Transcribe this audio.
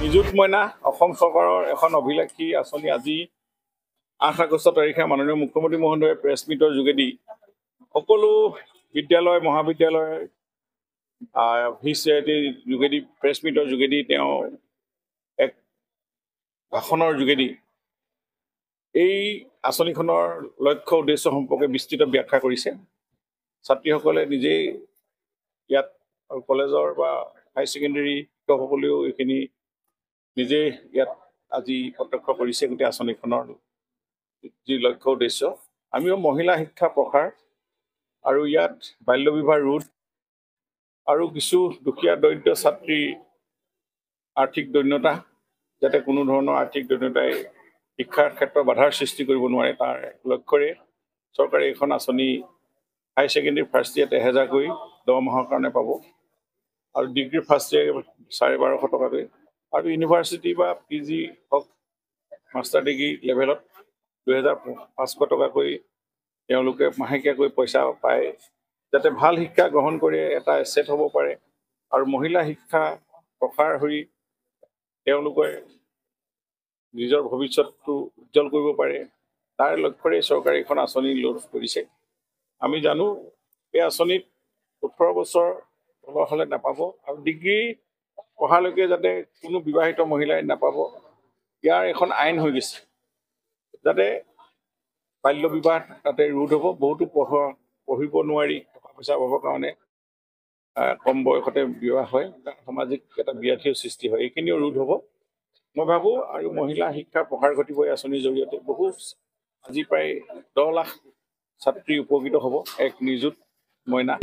নিযুত মইনা অসম চৰকাৰৰ এখন অভিলাষী আঁচনি আজি 8 আগষ্ট তাৰিখে মাননীয় মুখ্যমন্ত্ৰী মহোদয়ে প্ৰেছ মিটৰ যোগেদি সকলো বিদ্যালয় মহাবিদ্যালয় ভিচিআইটিৰ যোগেদি প্ৰেছ মিটৰ যোগেদি তেওঁ এক ভাষণৰ যোগেদি এই আঁচনিখনৰ লক্ষ্য উদ্দেশ্য সম্পৰ্কে বিস্তৃত ব্যাখ্যা কৰিছে। ছাত্ৰীসকলে নিজেই ইয়াত কলেজৰ বা হাই ছেকেণ্ডেৰী শিক্ষকসকলেও এইখিনি নিজে ইয়াত আজি প্ৰত্যক্ষ কৰিছে। গোটেই আঁচনিখনৰ যি লক্ষ্য উদ্দেশ্য, আমিও মহিলা শিক্ষা প্ৰসাৰ আৰু ইয়াত বাল্য বিবাহ ৰোধ আৰু কিছু দুখীয়া দৰিদ্ৰ ছাত্ৰীৰ আৰ্থিক দৈন্যতা যাতে কোনো ধৰণৰ আৰ্থিক দৈন্যতাই শিক্ষাৰ ক্ষেত্ৰত বাধাৰ সৃষ্টি কৰিব নোৱাৰে তাৰ লক্ষ্যৰে চৰকাৰে এইখন আঁচনি হাই ছেকেণ্ডেৰী ফাৰ্ষ্ট ইয়াৰত 1000কৈ 10 মাহৰ কাৰণে পাব আৰু ডিগ্ৰী ফাৰ্ষ্ট ইয়াৰ 1250 টকাকৈ আৰু ইউনিভাৰ্চিটি বা PG হওক মাষ্টাৰ ডিগ্ৰী লেভেলত 2500 টকাকৈ তেওঁলোকে মাহেকীয়াকৈ পইচা পায় যাতে ভাল শিক্ষা গ্ৰহণ কৰি এটা এছেট হ'ব পাৰে আৰু মহিলা শিক্ষা প্ৰসাৰ হৈ তেওঁলোকে নিজৰ ভৱিষ্যতটো উজ্জ্বল কৰিব পাৰে তাৰ লক্ষ্যৰে চৰকাৰে এখন আঁচনি লঞ্চ কৰিছে। আমি জানো এই আঁচনিত 18 বছৰ তলৰ হ'লে নাপাব আৰু ডিগ্ৰী পঢ়ালৈকে যাতে কোনো বিবাহিত মহিলাই নাপাব ইয়াৰ এখন আইন হৈ গৈছে যাতে বাল্য বিবাহ তাতে ৰোধ হ'ব। বহুতো পঢ়িব নোৱাৰি টকা পইচা পাবৰ কাৰণে কম বয়সতে বিবাহ হয়, সামাজিক এটা ব্যাধিৰ সৃষ্টি হয়, এইখিনিও ৰোধ হ'ব মই ভাবোঁ। আৰু মহিলা শিক্ষা প্ৰসাৰ ঘটিব এই আঁচনিৰ জৰিয়তে বহু আজি প্ৰায় 10 লাখ ছাত্ৰী উপকৃত হ'ব এক নিযুত মইনা।